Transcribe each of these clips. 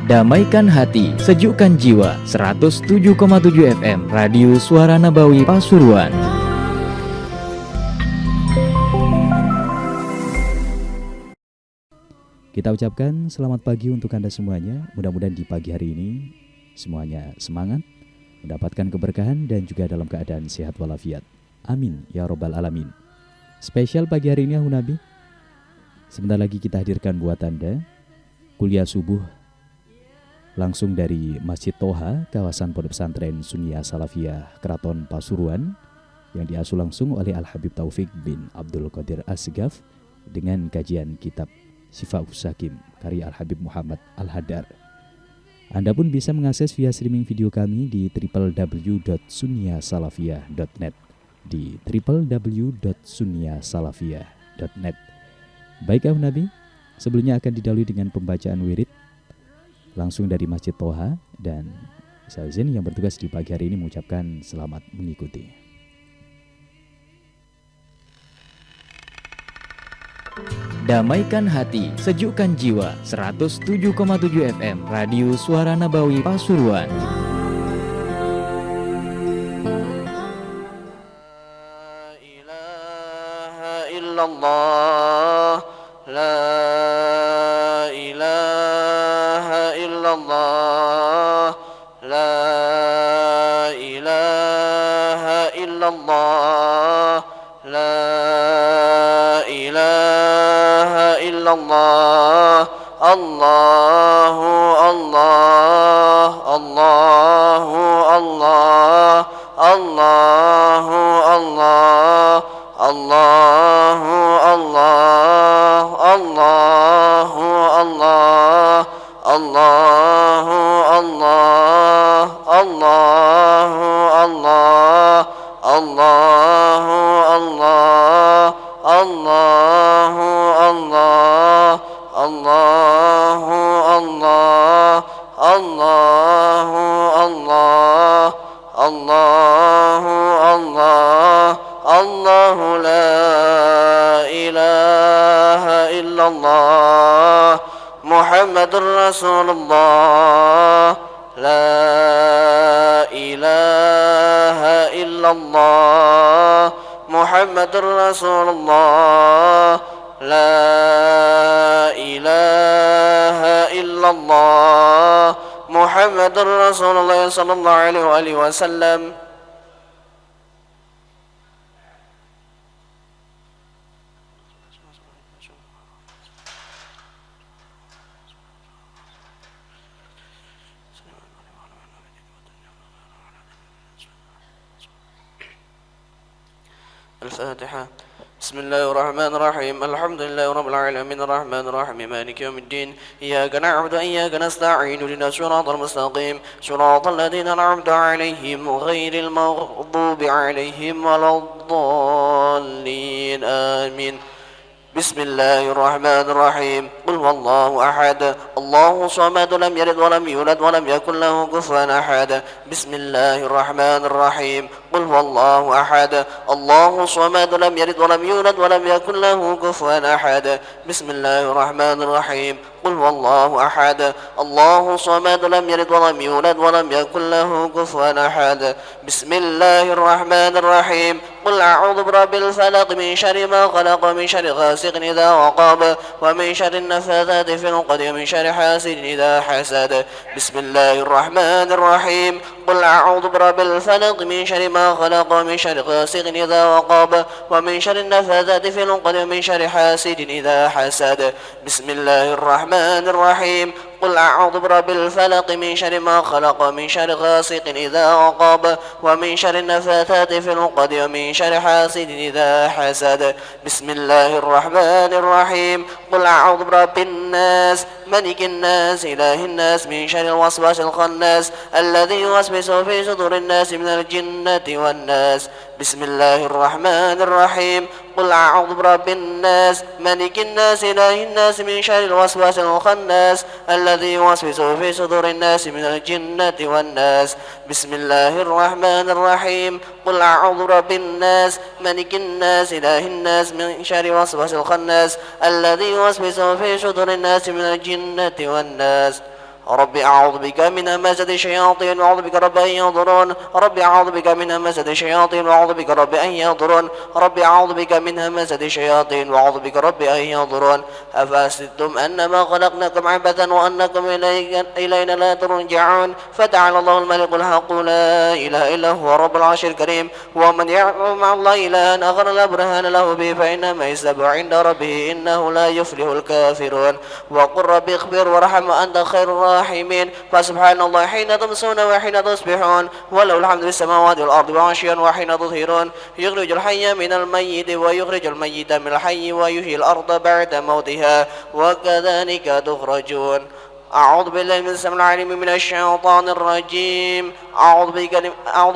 Damaikan hati, sejukkan jiwa. 107,7 FM Radio Suara Nabawi Pasuruan. Kita ucapkan selamat pagi untuk Anda semuanya. Mudah-mudahan di pagi hari ini semuanya semangat, mendapatkan keberkahan dan juga dalam keadaan sehat walafiat. Amin ya robbal alamin. Spesial pagi hari ini Ahun Nabi, sebentar lagi kita hadirkan buat Anda kuliah subuh langsung dari Masjid Toha, kawasan Pondok Pesantren Sunia Salafiyah Keraton Pasuruan, yang diasuh langsung oleh Al-Habib Taufik bin Abdul Qadir As-Segaf dengan kajian kitab Sifahus Sakim karya Al-Habib Muhammad Al-Hadar. Anda pun bisa mengakses via streaming video kami di www.suniasalafiyah.net, di www.suniasalafiyah.net. Baik Ahun Nabi, sebelumnya akan didahului dengan pembacaan wirid langsung dari Masjid Toha, dan saya Zain yang bertugas di pagi hari ini mengucapkan selamat mengikuti. Damaikan hati, sejukkan jiwa. 107,7 FM Radio Suara Nabawi Pasuruan. La ilaha illallah, la ilaha illallah, la ilaha illallah, la ilaha illallah. Allahu Allah, Allahu Allah, Allahu Allah, Allahu Allah, Allahu Allah, Allahu Allah, Allahu Allah, Allahu Allah, Allahu Allah, Allahu Allah, Allahu Allah, Allahu Allah, Allahu la ilaha illallah, Muhammadur Rasulullah, la ilaha illallah, Muhammadur Rasulullah, la ilaha illallah, Muhammadur Rasulullah sallallahu alaihi wasallam. الفاتحة. بسم الله الرحمن الرحيم. الحمد لله رب العالمين الرحمن الرحيم مالك يوم الدين. إياك نعبد وإياك نستعين اهدنا الصراط المستقيم صراط الذين أنعمت عليهم غير المغضوب عليهم ولا الضالين آمين. بسم الله الرحمن الرحيم. قل هو الله أحد الله الصمد لم يلد ولم يولد ولم يكن له كفوا أحد. بسم الله الرحمن الرحيم. قل هو الله أحد الله الصمد لم يلد ولم يولد ولم يكن له كفوا أحد. بسم الله الرحمن الرحيم. قل هو الله أحد الله الصمد لم يلد ولم يولد ولم يكن له كفوا أحد. بسم الله الرحمن الرحيم. قل أعوذ برب الفلق من شر ما خلق ومن شر غاسق إذا وقب ومن شر النفاثات في العقد ومن شر حاسد إذا حسد. بسم الله الرحمن الرحيم. قل أعوذ برب الفلق من شر ما خلق ومن شر غاسق إذا وقب ومن شر النفاثات في العقد ومن شر حاسد إذا حسد. بسم الله الرحمن الرحيم. قل أعوذ برب الفلق من شر ما خلق ومن شر غاسق إذا وقب ومن شر النفاثات في العقد ومن شر حاسد إذا حسد. بسم الله الرحمن الرحيم. قل أعوذ برب الناس ملك الناس إله الناس من شر الوسواس الخناس الذي يوسوس في صدور الناس من الجنة والناس. بسم الله الرحمن الرحيم قل أعوذ برب الناس ملك الناس إله الناس من شر الوسواس الخناس الذي يوسوس في صدور الناس من الجنة والناس بسم الله الرحمن الرحيم قل أعوذ برب الناس ملك الناس إله الناس من شر الوسواس الخناس الذي يوسوس في صدور الناس من الجنة والناس رب أعوذ بك من همزة الشياطين وأعوذ بك رب أن يحضرون رب أعوذ بك من همزة الشياطين وأعوذ بك رب أن يحضرون رب أعوذ بك من همزة الشياطين وأعوذ بك رب أن يحضرون أفحسبتم أنما خلقناكم عبثا وأنكم إلينا لا ترجعون فتعالى الله الملك الحق لا إله إلا هو رب العرش الكريم ومن يعبد مع الله إلها آخر لا برهان له به فإنما يحسبه عند ربه إنه لا يفلح الكافرون وقل رب اغفر وارحم وأنت خير الراحمين فسبحان الله حين تمسون وحين تصبحون وله الحمد في السماوات والأرض وعشيا وحين تظهرون يخرج الحي من الميت ويخرج الميت من الحي ويحيي الأرض بعد موتها وكذلك تخرجون أعوذ بالله من السميع العليم من الشيطان الرجيم أعوذ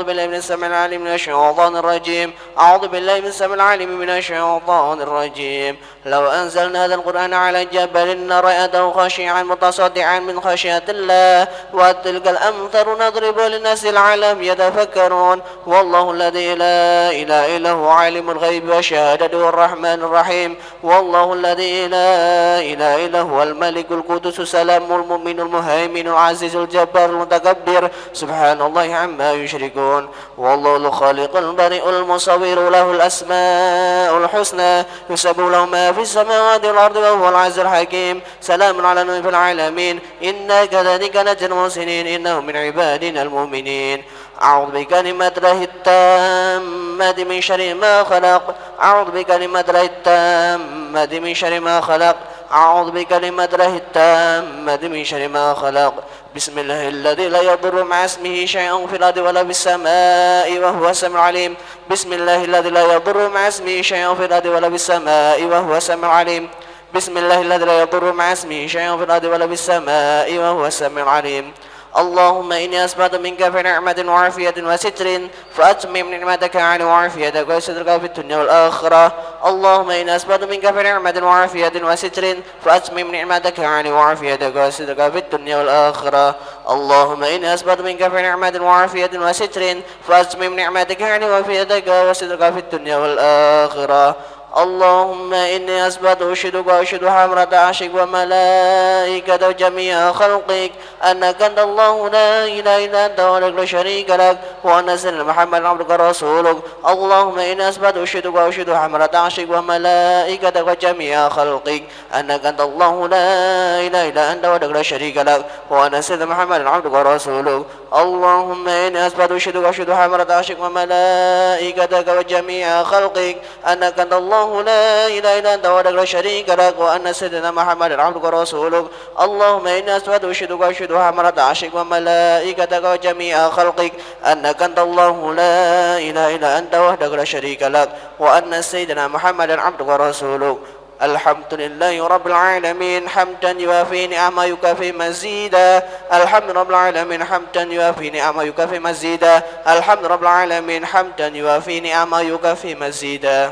بالله من السميع العليم من الشيطان الرجيم أعوذ بالله من السميع العليم من الشيطان الرجيم لو أنزلنا هذا القرآن على جبل لرأيته خاشعا متصدعا من خشية الله وتلك الأمثال نضربها للناس لعلهم يتفكرون والله الذي لا إله إلا هو عالم الغيب والشهادة الرحمن الرحيم والله الذي لا إله إلا هو الملك القدوس السلام المؤمن المهيمن العزيز الجبار المتكبر سبحان الله عما يشركون والله الخالق البارئ المصور له الأسماء الحسنى يسبح له ما في السماوات والأرض وهو العزيز الحكيم سلام على نوح في العالمين إنا كذلك نجزي المحسنين إنه من عبادنا المؤمنين أعوذ بكلمات الله التامة من شر ما خلق أعوذ بكلمات الله التامة من شر ما خلق أعوذ بكلمات الله التامة من شر ما خلق بسم الله الذي لا يضر مع اسمه شيء في الأرض ولا في السماء وهو السميع العليم بسم الله الذي لا يضر مع اسمه شيء في الأرض ولا في السماء وهو السميع العليم بسم الله الذي لا يضر مع اسمه شيء في الأرض ولا في السماء وهو السميع العليم اللهم إني أسبحت منك في نعمة وعافية وستر فأتمم نعمتك علي وعافيتك وسترك في الدنيا والآخرة اللهم إني أسبحت منك في نعمة وعافية وستر فأتمم نعمتك علي وعافيتك وسترك في الدنيا والآخرة اللهم إني أسبحت منك في نعمة وعافية وستر فأتمم نعمتك علي وعافيتك وسترك في الدنيا والآخرة اللهم إني أثبت أشهدك وأشهد حمرة عرشك وملائكة وجميع خلقك أنك أنت الله لا إله إلا أنت وحدك لا شريك لك وأن سيدنا محمد عبدك ورسولك اللهم إني أثبت أشهدك وأشهد حمرة عرشك وملائكة وجميع خلقك أنك أنت الله لا إله إلا أنت وحدك لا شريك لك وأن سيدنا محمد عبدك ورسولك اللهم إني أثبت أشهدك وأشهد حمرة عرشك وملائكتك وجميع خلقك أنك أنت الله لا إله إلا أنت وحدك لا شريك لك وأن سيدنا محمد عبدك ورسولك اللهم إني أثبت أشهدك وأشهد حمرة عرشك وملائكتك وجميع خلقك أنك أنت الله لا إله إلا أنت وحدك لا شريك لك وأن سيدنا محمد عبدك ورسولك الحمد لله رب العالمين حمدا يوافي نعمه يكافي مزيدا الحمد رب العالمين حمدا يوافي نعمه يكافي مزيدا الحمد رب العالمين حمدا يوافي نعمه يكافي مزيدا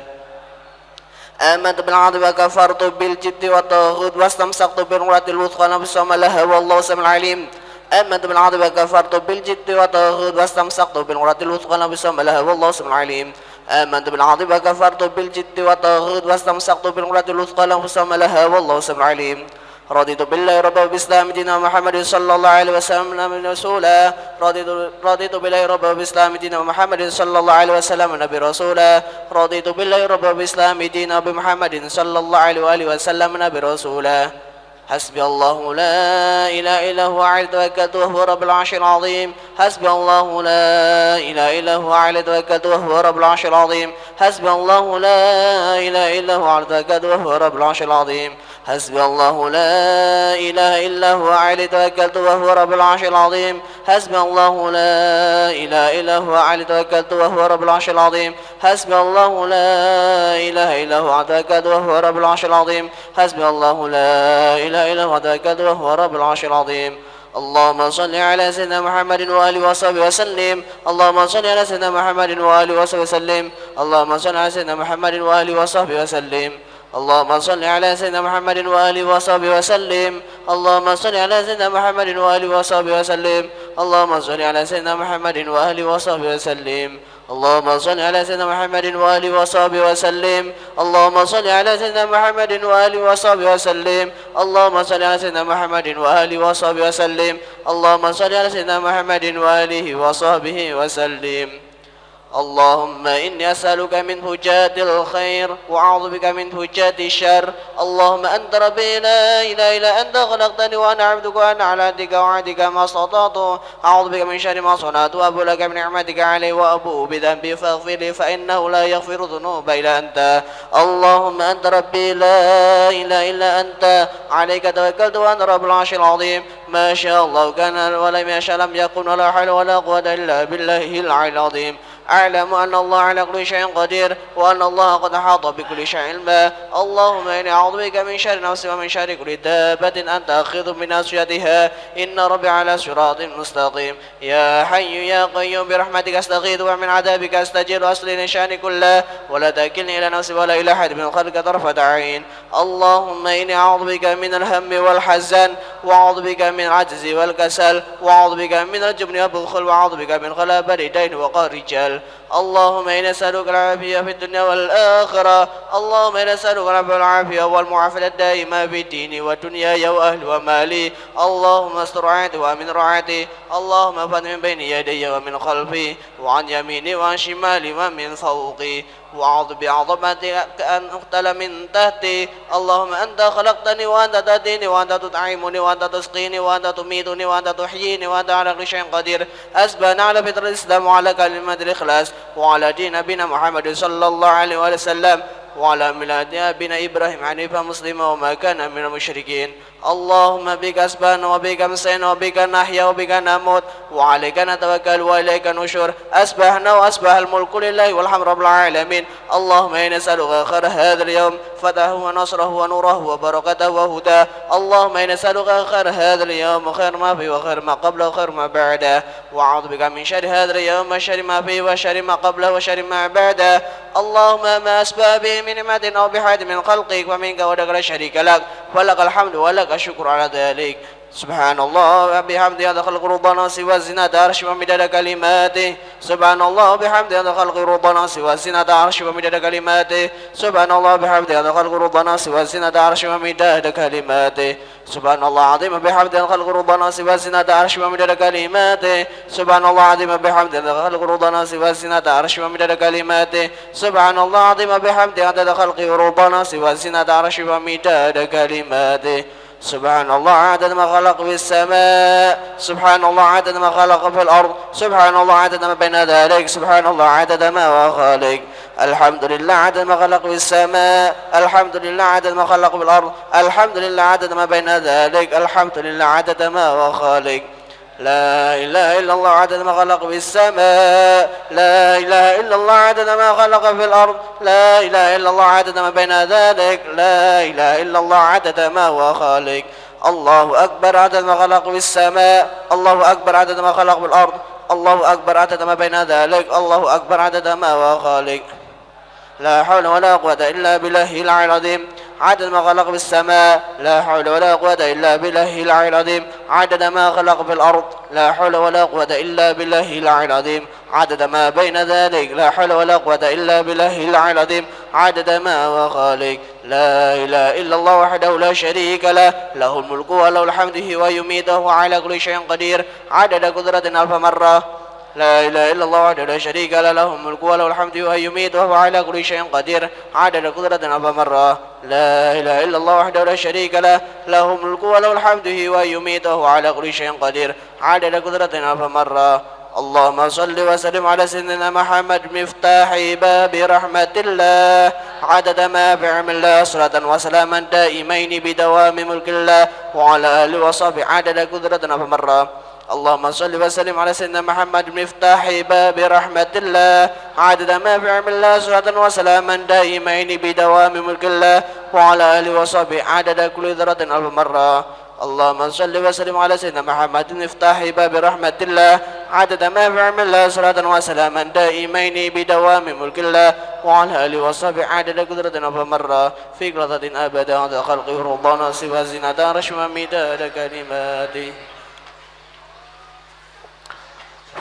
آمنت بالعرض وكفرت بالجبت والطاغوت واستمسكت بالعروة الوثقى لا انفصام لها والله سميع عليم آمنت بالعرض وكفرت بالجبت والطاغوت واستمسكت بالعروة الوثقى لا انفصام لها والله سميع عليم آمنت بالعرض وكفرت بالجبت والطاغوت واستمسكت بالعروة الوثقى لا انفصام لها والله سميع عليم رضيت بالله ربا وبالإسلام دينا محمد صلى الله عليه وسلم من رسولا رضيت بالله ربا وبالإسلام دينا محمد صلى الله عليه وسلم نبي رسولا رضيت بالله ربا وبالإسلام دينا بمحمد صلى الله عليه وآله وسلم نبي رسولا حسبي الله لا إله إلا هو عليه توكلت وهو رب العرش العظيم حسبي الله لا إله إلا هو عليه توكلت وهو رب العرش العظيم حسبي الله لا إله إلا هو عليه توكلت وهو رب العرش العظيم حسبي الله لا إله إلا هو عليه توكلت وهو رب العرش العظيم حسبي الله لا إله إلا هو عليه توكلت وهو رب العرش العظيم حسبي الله لا إله إلا هو عليه توكلت وهو رب العرش العظيم حسبي الله لا إله إلا هو توكلت وهو رب العرش العظيم اللهم صل على سيدنا محمد وآله وصحبه وسلم اللهم صل على سيدنا محمد وآله وصحبه وسلم اللهم صل على سيدنا محمد وآله وصحبه وسلم اللهم صل على سيدنا محمد وآله وصحبه وسلم اللهم صل على سيدنا محمد وآله وصحبه وسلم اللهم صل على سيدنا محمد وآله وصحبه وسلم اللهم صل على سيدنا محمد وآله وصحبه وسلم اللهم صل على سيدنا محمد وآله وصحبه وسلم اللهم صل على سيدنا محمد وآله وصحبه وسلم اللهم صل على سيدنا محمد وآله وصحبه وسلم اللهم إني أسألك من فجات الخير وأعوذ بك من فجات الشر اللهم أنت ربي لا إله إلا أنت خلقتني وأنا عبدك وأنا على عهدك ووعدك ما استطعت أعوذ بك من شر ما صنعت وأبو لك بنعمتك علي وأبوء بذنبي فاغفر لي فإنه لا يغفر الذنوب إلا أنت اللهم أنت ربي لا إله إلا أنت عليك توكلت وأنا رب العرش العظيم ما شاء الله كان ولم يشاء لم يكن ولا حول ولا قوة إلا بالله العلي العظيم أعلم أن الله على كل شيء قدير وأن الله قد أحاط بكل شيء علما اللهم إني أعوذ بك من شر نفسي ومن شر كل دابة أنت آخذ بناصيتها إن ربي على صراط مستقيم يا حي يا قيوم برحمتك أستغيث ومن عذابك أستجير وأصلي لشأني كله ولا تكلني إلى نفسي ولا إلى أحد من خلقك طرفة عين اللهم إني أعوذ بك من الهم والحزن وأعوذ بك من العجز والكسل وأعوذ بك من الجبن والبخل وأعوذ بك من غلبة الدين وقهر الرجال اللهم إنا نسألك العافية في الدنيا والآخرة اللهم إنا نسألك العافية والمعافاة الدائمة في الدين والدنيا وأهل ومالي اللهم استر عهدي وأمن رعاتي اللهم فن من بين يدي ومن خلفي وعن يميني وعن شمالي ومن فوقي وأعوذ بعظمتك أن أقتل من تحتي اللهم أنت خلقتني وأنت تهديني وأنت تطعمني وأنت تسقيني وأنت تميتني وأنت تحييني وأنت على كل شيء قدير أسبحنا على فطر الإسلام وعلى كلمة الإخلاص وعلى دين نبينا محمد صلى الله عليه وسلم وعلى ميلاد أبينا إبراهيم حنيفا مسلما وما كان من المشركين اللهم بك أسبحنا وبك أمسينا وبك نحيا وبك نموت وعليك نتوكل وإليك نشور أسبحنا وأسبح الملك لله والحمد رب العالمين اللهم إنا نسألك خير هذا اليوم فتحه ونصره ونوره وبركته وهداه اللهم إنا نسألك خير هذا اليوم وخير ما فيه وخير ما قبله وخير ما بعده وأعوذ بك من شر هذا اليوم وشر ما فيه وشر ما قبله وشر ما بعده اللهم ما أسبح به من نعمة أو بحاد من خلقك ومنك ولك لا شريك لك ولك الحمد ولك الشكر على ذلك سبحان الله وبحمده هذا خلق ربنا سوى زنة عرش ومداد كلماته سبحان الله وبحمده هذا خلق ربنا سوى زنة عرش ومداد كلماته سبحان الله وبحمده هذا خلق ربنا سوى زنة عرش ومداد كلماته سبحان الله عظيم بحمده خلق ربنا سوى زنة عرش ومداد كلماته سبحان الله عظيم بحمده خلق ربنا سوى زنة عرش ومداد كلماته سبحان الله عظيم بحمده عدد خلق ربنا سوى زنة عرش ومداد كلماته سبحان الله عدد ما خلق في السماء سبحان الله عدد ما خلق في الأرض سبحان الله عدد ما بين ذلك سبحان الله عدد ما هو خالق الحمد لله عدد ما خلق في السماء الحمد لله عدد ما خلق في الأرض الحمد لله عدد ما بين ذلك الحمد لله عدد ما هو خالق لا إله إلا الله عدد ما خلق في السماء لا إله إلا الله عدد ما خلق في الأرض لا إله إلا الله عدد ما بين ذلك لا إله إلا الله عدد ما هو خالق الله أكبر عدد ما خلق في السماء الله أكبر عدد ما خلق في الأرض الله أكبر عدد ما بين ذلك الله أكبر عدد ما هو خالق لا حول ولا قوة إلا بالله العلي العظيم عدد ما خلق في السماء لا حول ولا قوة إلا بالله العلي العظيم عدد ما خلق في الأرض لا حول ولا قوة إلا بالله العلي العظيم عدد ما بين ذلك لا حول ولا قوة إلا بالله العلي العظيم عدد ما هو خالق لا إله إلا الله وحده لا شريك له له الملك وله الحمد ويميت وهو على كل شيء قدير عدد قدرة ألف مرة لا إله إلا الله وحده لا شريك له له الملك وله الحمد ويميت وهو على كل شيء قدير عدد قدرة ألف مرة لا إله إلا الله وحده لا شريك له له الملك وله الحمد ويميت وهو على كل شيء قدير عدد قدرة ألف مرة اللهم صل وسلم على سيدنا محمد مفتاح باب رحمة الله عدد ما في علم الله صلاة وسلاما دائمين بدوام ملك الله وعلى آله وصحبه عدد قدرة ألف مرة اللهم صل وسلم على سيدنا محمد مفتاح باب رحمة الله عدد ما في علم الله صلاة وسلاما دائمين بدوام ملك الله وعلى آله وصحبه عدد كل ذرة ألف مرة اللهم صل وسلم على سيدنا محمد مفتاح باب رحمة الله عدد ما في علم الله صلاة وسلاما دائمين بدوام ملك الله وعلى آله وصحبه عدد قدرتنا فمرة في قلطة أبدا عدد خلقه رضانا سوى زينة رشما مداد كلماته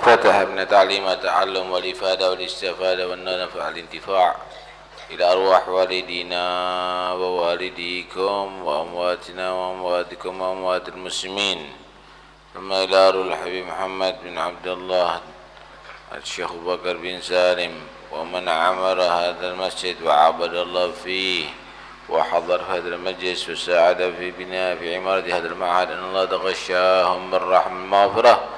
فتح ابن تعليم التعلم والإفادة والاستفادة والنفع الانتفاع إلى أرواح والدينا ووالديكم وأمواتنا وأمواتكم وأموات المسلمين ثم إلى روح الحبيب محمد بن عبد الله الشيخ أبو بكر بن سالم ومن عمر هذا المسجد وعبد الله فيه وحضر هذا المجلس وساعد في بناء في عمارة هذا المعهد أن الله تغشاهم بالرحمة المغفرة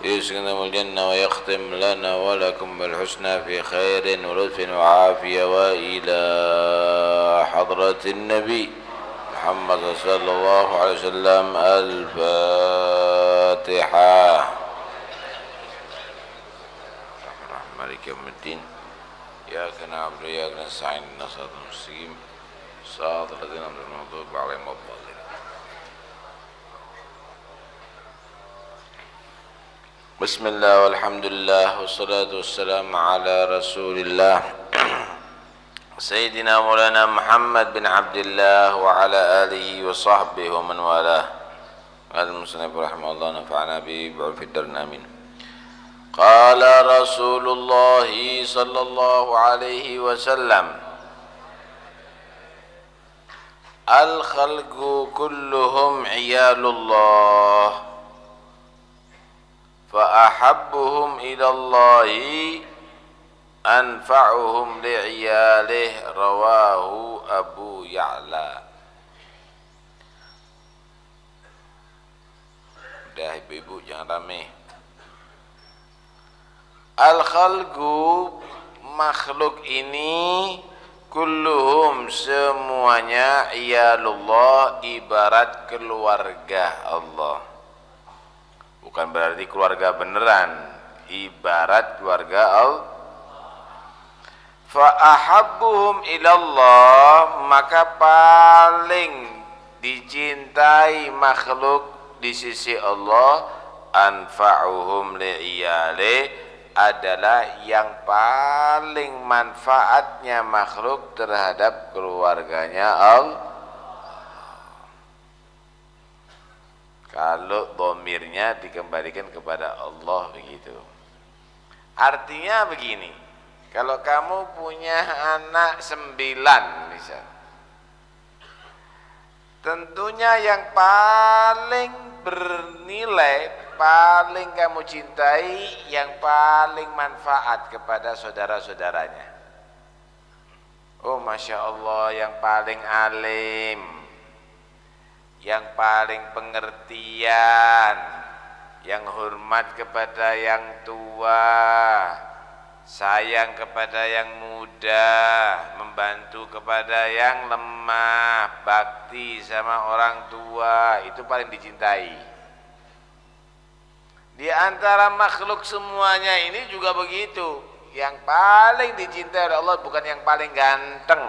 يسكنهم الجنة ويختم لنا ولكم بالحسنى في خير ولطف وعافية وإلى حضرة النبي محمد صلى الله عليه وسلم الفاتحة. مالك يوم الدين إياك نعبد وإياك نستعين اهدنا الصراط المستقيم صراط الذين أنعمت المغضوب عليهم ولا الضالين. بسم الله والحمد لله والصلاة والسلام على رسول الله سيدنا مولانا محمد بن عبد الله وعلى آله وصحبه ومن والاه. قال المصنف رحمه الله نفعنا به بعرف الدار آمين. قال رسول الله صلى الله عليه وسلم الخلق كلهم عيال الله فأحبهم إلى الله أنفعهم لعياله رواه أبو يعلى. Udah ibu-ibu jangan rame. Al-khalqu makhluk ini kulluhum semuanya iyalullah ibarat keluarga Allah. Bukan berarti keluarga beneran, ibarat keluarga Allah. Fa ahabbuhum ilallah, maka paling dicintai makhluk di sisi Allah anfa'uhum li'iyali adalah yang paling manfaatnya makhluk terhadap keluarganya Allah. Kalau dhamirnya dikembalikan kepada Allah begitu. Artinya begini, kalau kamu punya anak 9 misal, tentunya yang paling bernilai, paling kamu cintai, yang paling manfaat kepada saudara-saudaranya. Oh Masya Allah, yang paling alim, yang paling pengertian, yang hormat kepada yang tua, sayang kepada yang muda, membantu kepada yang lemah, bakti sama orang tua, itu paling dicintai. Di antara makhluk semuanya ini juga begitu. Yang paling dicintai oleh Allah bukan yang paling ganteng,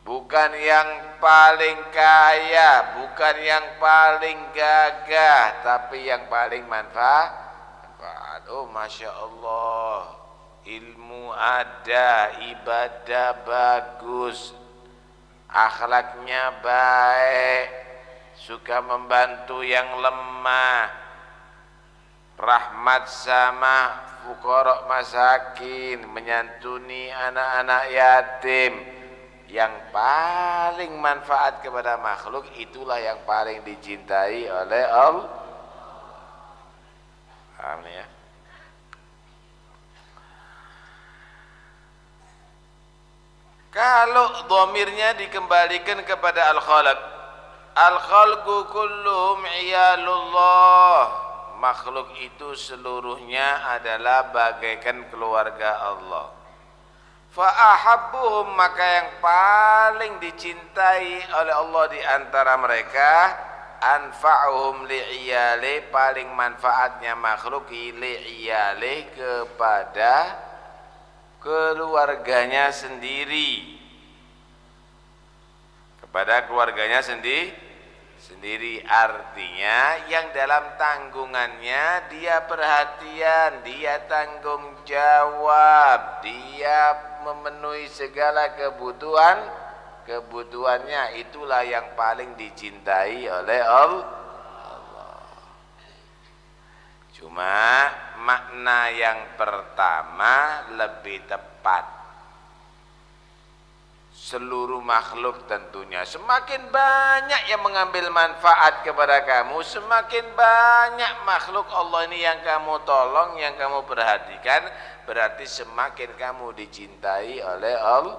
bukan yang paling kaya, bukan yang paling gagah, tapi yang paling manfaat. Oh Masya Allah, ilmu ada, ibadah bagus, akhlaknya baik, suka membantu yang lemah, rahmat sama fuqara masakin, menyantuni anak-anak yatim. Yang paling manfaat kepada makhluk itulah yang paling dicintai oleh Allah. Paham ya? Kalau dhamirnya dikembalikan kepada al-khalq, al-khalqu kulluhum iyalullah, makhluk itu seluruhnya adalah bagaikan keluarga Allah. Fa ahabbuhum, maka yang paling dicintai oleh Allah di antara mereka, anfa'uhum li'iyali, paling manfaatnya makhluk li'iyali kepada keluarganya sendiri, kepada keluarganya sendiri. sendiri, artinya yang dalam tanggungannya dia perhatian, dia tanggung jawab, dia memenuhi segala kebutuhannya, itulah yang paling dicintai oleh Allah. Cuma makna yang pertama lebih tepat. Seluruh makhluk tentunya, semakin banyak yang mengambil manfaat kepada kamu, semakin banyak makhluk Allah ini yang kamu tolong, yang kamu perhatikan, berarti semakin kamu dicintai oleh Allah.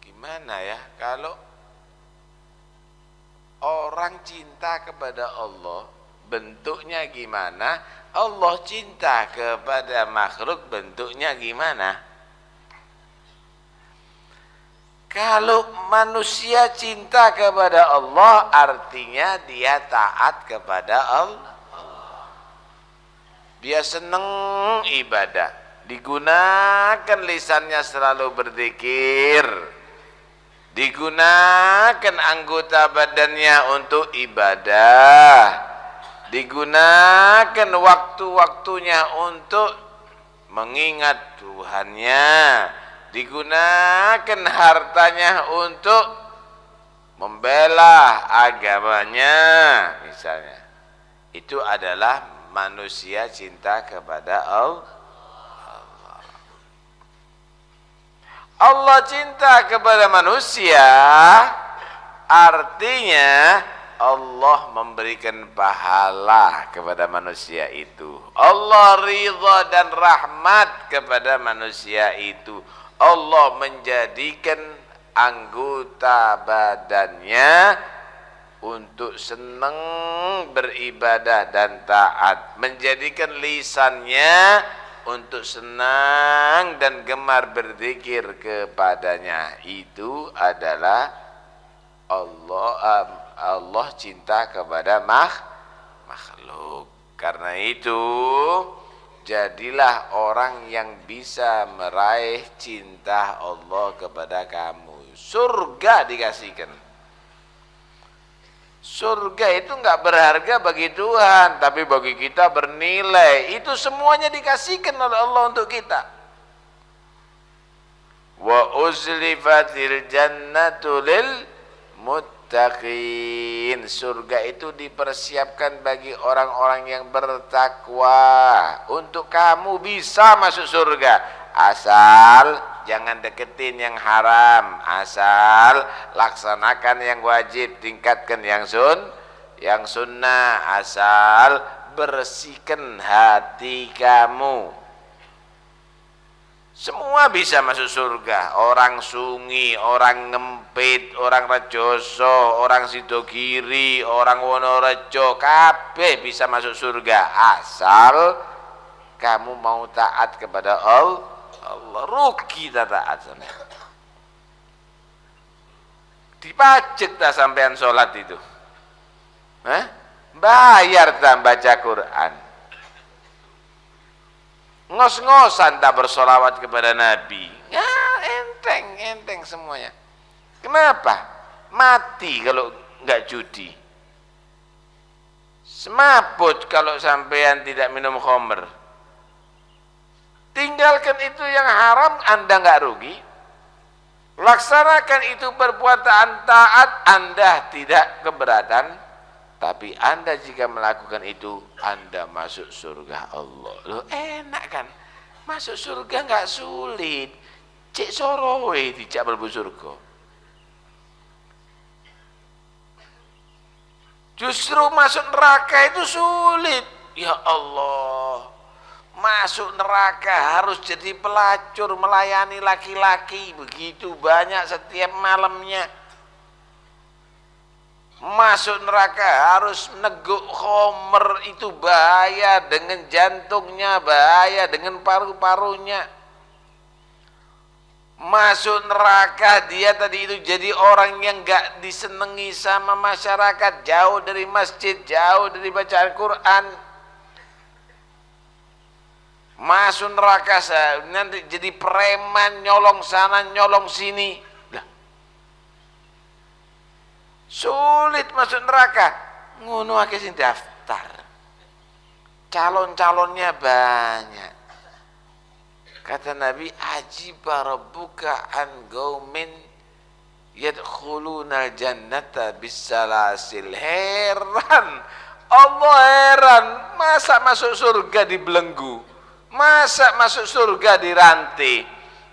Gimana ya kalau orang cinta kepada Allah, bentuknya gimana? Allah cinta kepada makhluk, bentuknya gimana? Kalau manusia cinta kepada Allah, artinya dia taat kepada Allah. Dia senang ibadah, digunakan lisannya selalu berzikir, digunakan anggota badannya untuk ibadah, digunakan waktu-waktunya untuk mengingat Tuhannya, digunakan hartanya untuk membela agamanya misalnya. Itu adalah manusia cinta kepada Allah. Allah cinta kepada manusia, artinya Allah memberikan pahala kepada manusia itu. Allah ridha dan rahmat kepada manusia itu. Allah menjadikan anggota badannya untuk senang beribadah dan taat, menjadikan lisannya untuk senang dan gemar berzikir kepadanya. Itu adalah Allah cinta kepada makhluk. Karena itu jadilah orang yang bisa meraih cinta Allah kepada kamu. Surga dikasihkan. Surga itu enggak berharga bagi Tuhan, tapi bagi kita bernilai. Itu semuanya dikasihkan oleh Allah untuk kita. Wa uzlifatil jannatu lil muttaqin. Surga itu dipersiapkan bagi orang-orang yang bertakwa. Untuk kamu bisa masuk surga, asal jangan deketin yang haram, asal laksanakan yang wajib, tingkatkan yang sunnah, asal bersihkan hati kamu. Semua bisa masuk surga. Orang sungi, orang ngempit, orang rejoso, orang sidogiri, orang wonorejo, kabeh bisa masuk surga, asal kamu mau taat kepada Allah. Rugi tak taat sampean. Dipajak tak sampean sholat itu? Bayar tak baca Quran? Ngos-ngosan tak bersolawat kepada Nabi? Ya enteng semuanya. Kenapa? Mati kalau enggak judi. Semaput kalau sampean tidak minum khamr. Tinggalkan itu yang haram, Anda enggak rugi. Laksanakan itu perbuatan taat, Anda tidak keberatan. Tapi Anda jika melakukan itu, Anda masuk surga Allah. Loh enak kan? Masuk surga enggak sulit. Cek sorowe dijak mlebu surga. Justru masuk neraka itu sulit. Ya Allah. Masuk neraka harus jadi pelacur, melayani laki-laki begitu banyak setiap malamnya. Masuk neraka harus neguk khomer, itu bahaya dengan jantungnya, bahaya dengan paru-parunya. Masuk neraka dia tadi itu jadi orang yang gak disenangi sama masyarakat, jauh dari masjid, jauh dari bacaan Quran. Masuk neraka nanti jadi preman, nyolong sana nyolong sini. Lah. Sulit masuk neraka. Ngono akeh sing daftar. Calon-calonnya banyak. Kata Nabi, ajiba rabbuka an gaumin yadkhulunal jannata bisalasil. Heran, Allah heran, masa masuk surga dibelenggu, masa masuk surga dirantai,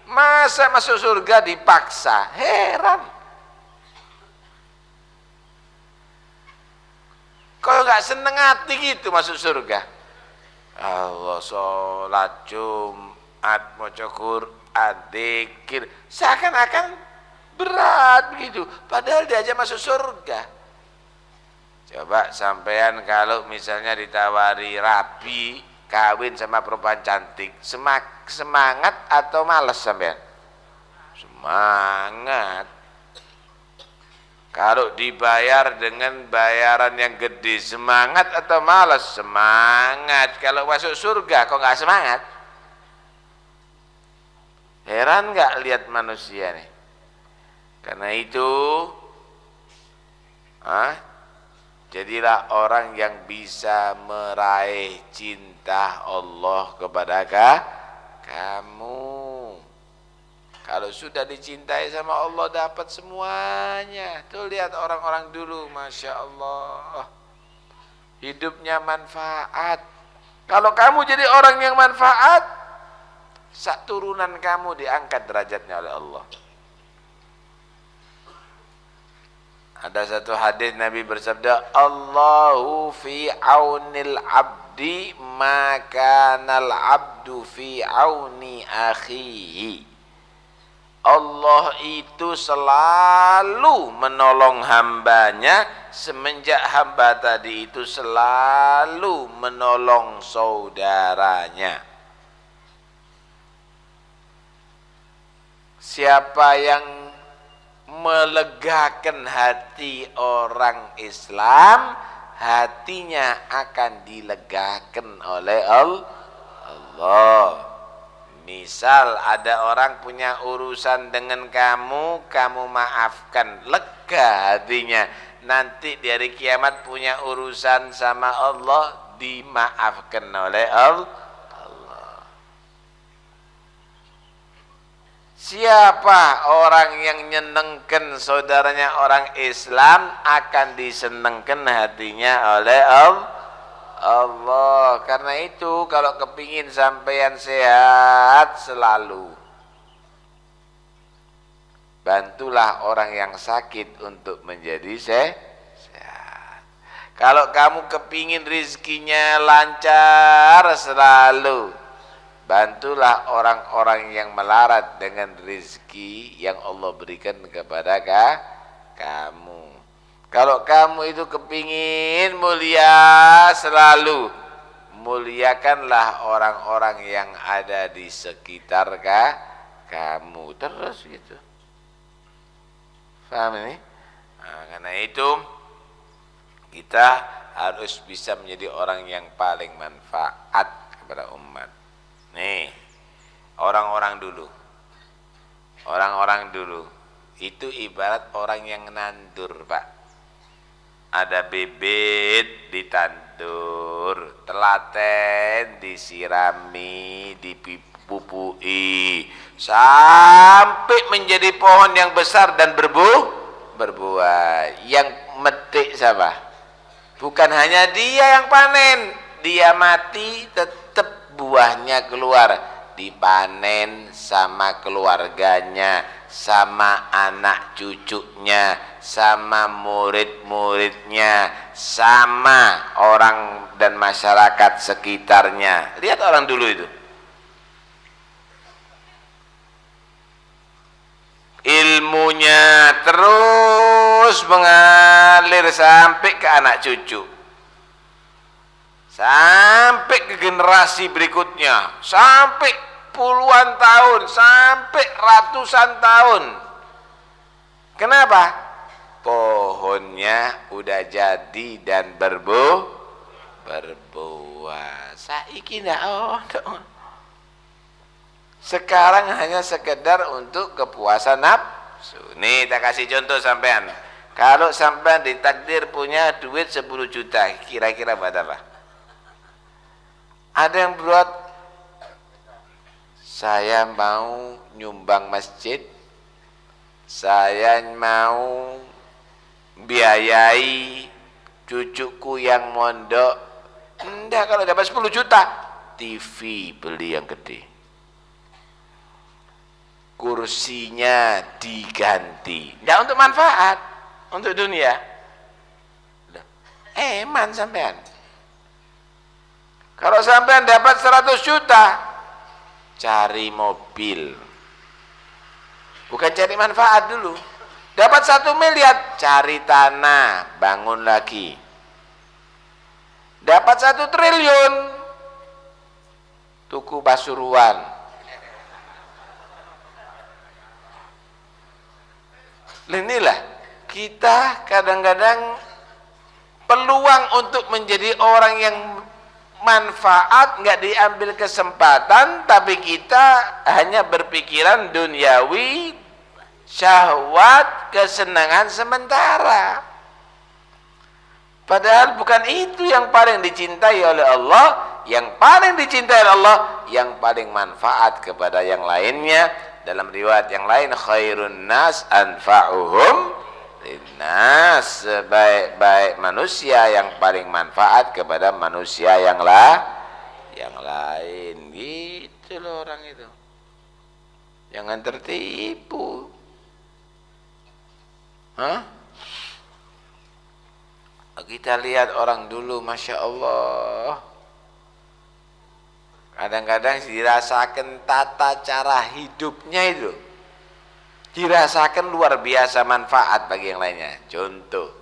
masa masuk surga dipaksa. Heran. Kalau nggak seneng hati gitu masuk surga. Allah sholat Jumat, maca Quran, dzikir, seakan-akan berat begitu, padahal diajak masuk surga. Coba sampean kalau misalnya ditawari rabi kawin sama perempuan cantik, semangat atau malas sampean? Semangat. Kalau dibayar dengan bayaran yang gede, semangat atau malas? Semangat. Kalau masuk surga kok nggak semangat? Heran nggak lihat manusia nih? Karena itu, jadilah orang yang bisa meraih cinta Allah kepada kamu. Kalau sudah dicintai sama Allah, dapat semuanya. Tuh lihat orang-orang dulu, Masya Allah, hidupnya manfaat. Kalau kamu jadi orang yang manfaat, sak turunan kamu diangkat derajatnya oleh Allah. Ada satu hadis Nabi bersabda, Allahu fi aunil abdi makanal abdu fi auni akhihi. Allah itu selalu menolong hambanya semenjak hamba tadi itu selalu menolong saudaranya. Siapa yang melegakan hati orang Islam, hatinya akan dilegakan oleh Allah. Misal ada orang punya urusan dengan kamu, kamu maafkan, lega hatinya. Nanti di hari kiamat punya urusan sama Allah, dimaafkan oleh Allah. Siapa orang yang nyenengkan saudaranya orang Islam, akan disenengkan hatinya oleh Allah. Karena itu kalau kepingin sampeyan sehat selalu, bantulah orang yang sakit untuk menjadi sehat. Kalau kamu kepingin rizkinya lancar selalu, bantulah orang-orang yang melarat dengan rizki yang Allah berikan kepada kamu. Kalau kamu itu kepingin mulia selalu, muliakanlah orang-orang yang ada di sekitar kamu. Terus gitu. Paham ini? Karena itu kita harus bisa menjadi orang yang paling manfaat kepada umat. Nih, orang-orang dulu itu ibarat orang yang nandur, Pak. Ada bibit ditandur, telaten disirami, dipupui, sampai menjadi pohon yang besar dan berbuah. Yang metik siapa? Bukan hanya dia yang panen, dia mati tetap buahnya keluar, dipanen sama keluarganya, sama anak cucunya, sama murid-muridnya, sama orang dan masyarakat sekitarnya. Lihat orang dulu itu, ilmunya terus mengalir sampai ke anak cucu, sampai ke generasi berikutnya, sampai puluhan tahun, sampai ratusan tahun. Kenapa? Pohonnya udah jadi dan berbuah. Saiki ndak ono. Sekarang hanya sekedar untuk kepuasan nafsu. Nih, tak kasih contoh sampean. Kalau sampai ditakdir punya duit 10 juta, kira-kira buat apa? Ada yang buat, saya mau nyumbang masjid, saya mau biayai cucuku yang mondok. Enggak, kalau dapat 10 juta, TV beli yang gede, kursinya diganti. Enggak untuk manfaat, untuk dunia. Eman sampean. Kalau sampean dapat 100 juta, cari mobil. Bukan cari manfaat dulu. Dapat 1 miliar, cari tanah, bangun lagi. Dapat 1 triliun, tuku Pasuruan. Inilah kita kadang-kadang peluang untuk menjadi orang yang manfaat nggak diambil kesempatan, tapi kita hanya berpikiran duniawi, syahwat, kesenangan sementara. Padahal bukan itu yang paling dicintai oleh Allah. Yang paling dicintai oleh Allah, yang paling manfaat kepada yang lainnya. Dalam riwayat yang lain, khairun nas anfa'uhum linnas, sebaik-baik manusia yang paling manfaat kepada manusia yang lain. Gitu loh orang itu. Jangan tertipu. Hah? Kita lihat orang dulu, Masya Allah, kadang-kadang dirasakan tata cara hidupnya itu, dirasakan luar biasa manfaat bagi yang lainnya. Contoh,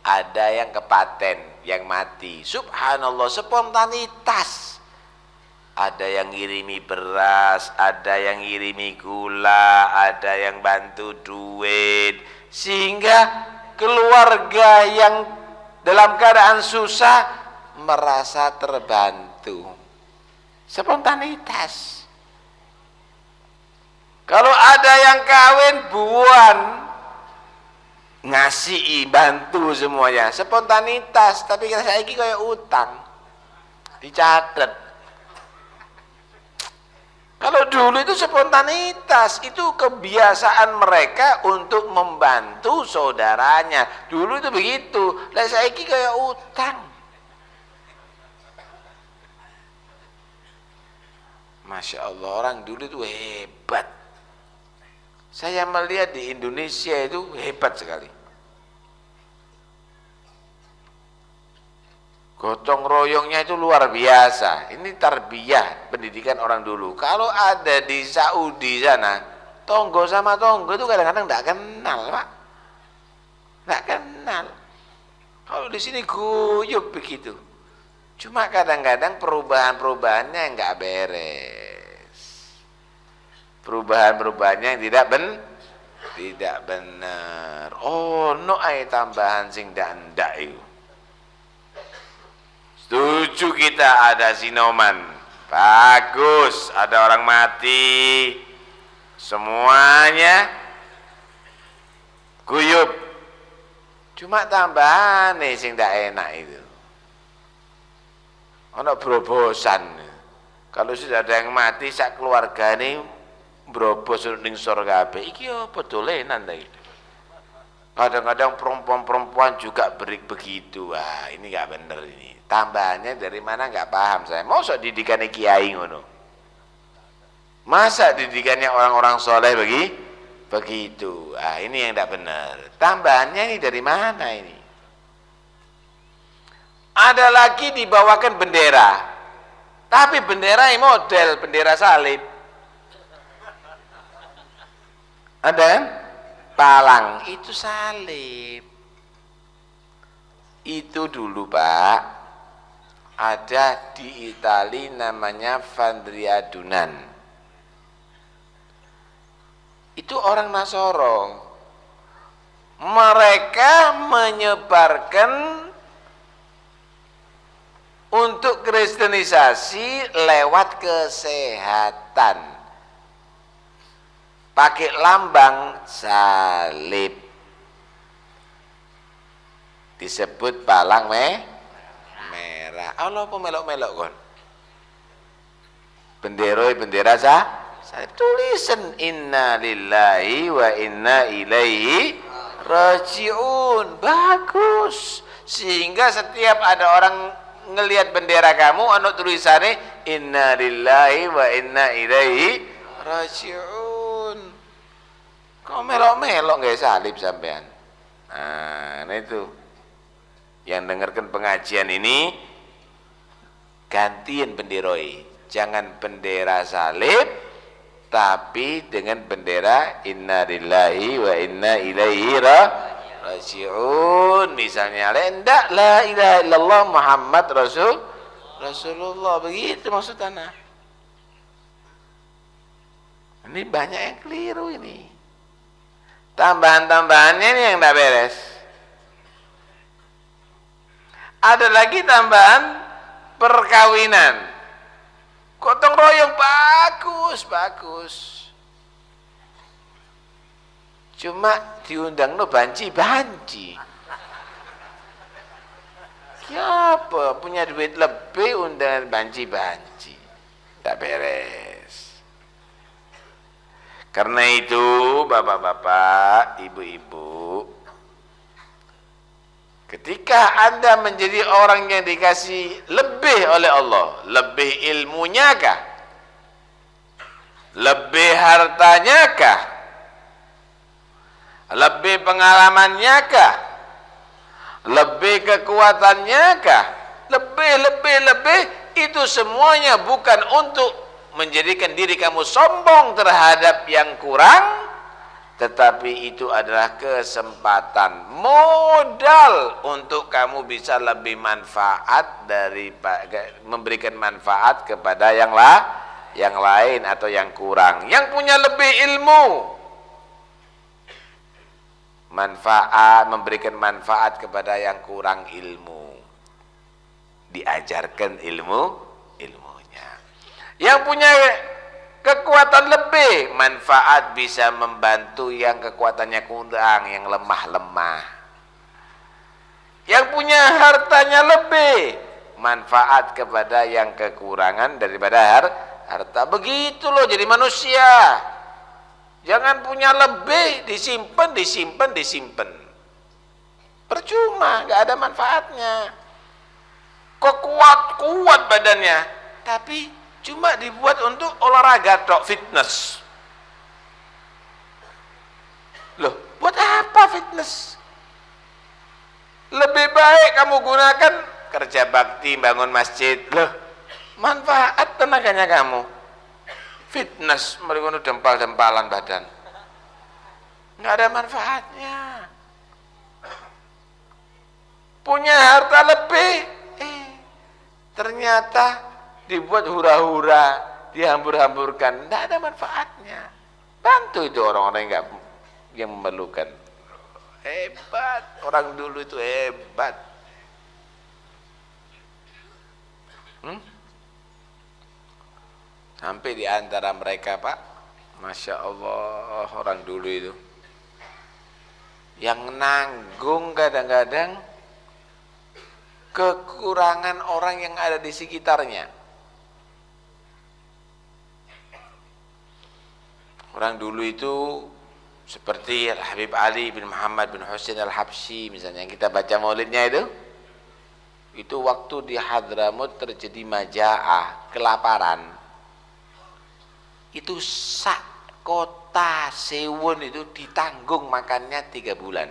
ada yang kepaten, yang mati, subhanallah, spontanitas. Ada yang ngirimi beras, ada yang ngirimi gula, ada yang bantu duit, sehingga keluarga yang dalam keadaan susah merasa terbantu. Spontanitas. Kalau ada yang kawin buan, ngasih bantu semuanya, spontanitas. Tapi saya ini kayak utang, dicatat. Kalau dulu itu spontanitas, itu kebiasaan mereka untuk membantu saudaranya. Dulu itu begitu. Lah saiki kayak utang. Masya Allah, orang dulu itu hebat. Saya melihat di Indonesia itu hebat sekali. Gotong royongnya itu luar biasa. Ini tarbiyah pendidikan orang dulu. Kalau ada di Saudi sana, tonggo sama tonggo itu kadang-kadang tidak kenal, Pak. Tidak kenal. Kalau di sini guyup begitu. Cuma kadang-kadang perubahan-perubahannya nggak beres. Perubahan-perubahannya yang tidak benar. Oh, no ai tambahan sing ndak itu. Setuju kita ada sinoman, bagus, ada orang mati, semuanya guyup. Cuma tambahan nih sing ndak enak itu. Ono brobosan. Kalau sudah ada yang mati sak keluarga ini brobos ning surga kabeh. Iki apa dolenan ta iki? Kadang-kadang perempuan-perempuan juga begitu. Wah, ini enggak bener ini. Tambahannya dari mana enggak paham saya. Mosok didikannya kiai ngono. Masa didikannya orang-orang soleh begitu. Ah, ini yang enggak benar. Tambahannya ini dari mana ini? Ada lagi dibawakan bendera. Tapi bendera ini model bendera salib. Ada kan? Palang itu salib. Itu dulu, Pak, ada di Itali namanya Vandriadunan. Itu orang Nasoro. Mereka menyebarkan untuk kristenisasi lewat kesehatan. Pakai lambang salib. disebut palang merah. Allah apa melok-melok kon? Bendera saya tulisan inna lillahi wa inna ilaihi rajiun. Bagus. Sehingga setiap ada orang ngelihat bendera kamu anu tulisannya inna lillahi wa inna ilaihi rajiun. Kok melok-melok nggak salib sampean? Nah itu yang dengarkan pengajian ini gantiin benderoi. Jangan bendera salib, tapi dengan bendera inna lillahi wa inna ilaihi rajiun. Misalnya, enggak la ilaha illallah Muhammad Rasulullah, begitu maksudnya. Ini banyak yang keliru ini. Tambahan-tambahannya ini yang tidak beres. Ada lagi tambahan perkawinan. Gotong royong bagus. Cuma diundang no banci. Siapa punya duit lebih undangan banci? Tak beres. Karena itu bapak-bapak, ibu-ibu, ketika Anda menjadi orang yang dikasih lebih oleh Allah, lebih ilmunya kah? Lebih hartanya kah? Lebih pengalamannya kah? Lebih kekuatannya kah? Lebih, itu semuanya bukan untuk menjadikan diri kamu sombong terhadap yang kurang, tetapi itu adalah kesempatan, modal untuk kamu bisa lebih manfaat dari memberikan manfaat kepada yang lain atau yang kurang. Yang punya lebih ilmu, memberikan manfaat kepada yang kurang ilmu, diajarkan ilmunya. Yang punya kekuatan lebih, manfaat bisa membantu yang kekuatannya kurang, yang lemah. Yang punya hartanya lebih, manfaat kepada yang kekurangan daripada harta. Begitu loh jadi manusia. Jangan punya lebih disimpan. Percuma, nggak ada manfaatnya. Kok kuat badannya, tapi cuma dibuat untuk olahraga tok, fitness. Loh, buat apa fitness? Lebih baik kamu gunakan kerja bakti, bangun masjid. Loh, manfaat tenaganya kamu. Fitness, mereka dempal-dempalan badan. Nggak ada manfaatnya. Punya harta lebih, ternyata dibuat hura-hura, dihambur-hamburkan, tidak ada manfaatnya. Bantu itu orang-orang yang memerlukan. Hebat, orang dulu itu hebat. Sampai di antara mereka, Pak, Masya Allah, orang dulu itu yang nanggung kadang-kadang kekurangan orang yang ada di sekitarnya. Orang dulu itu seperti Al-Habib Ali bin Muhammad bin Husain Al-Habsyi misalnya, yang kita baca maulidnya itu waktu di Hadramut terjadi maja'ah, kelaparan. Itu sak kota Sewon itu ditanggung makannya 3 bulan.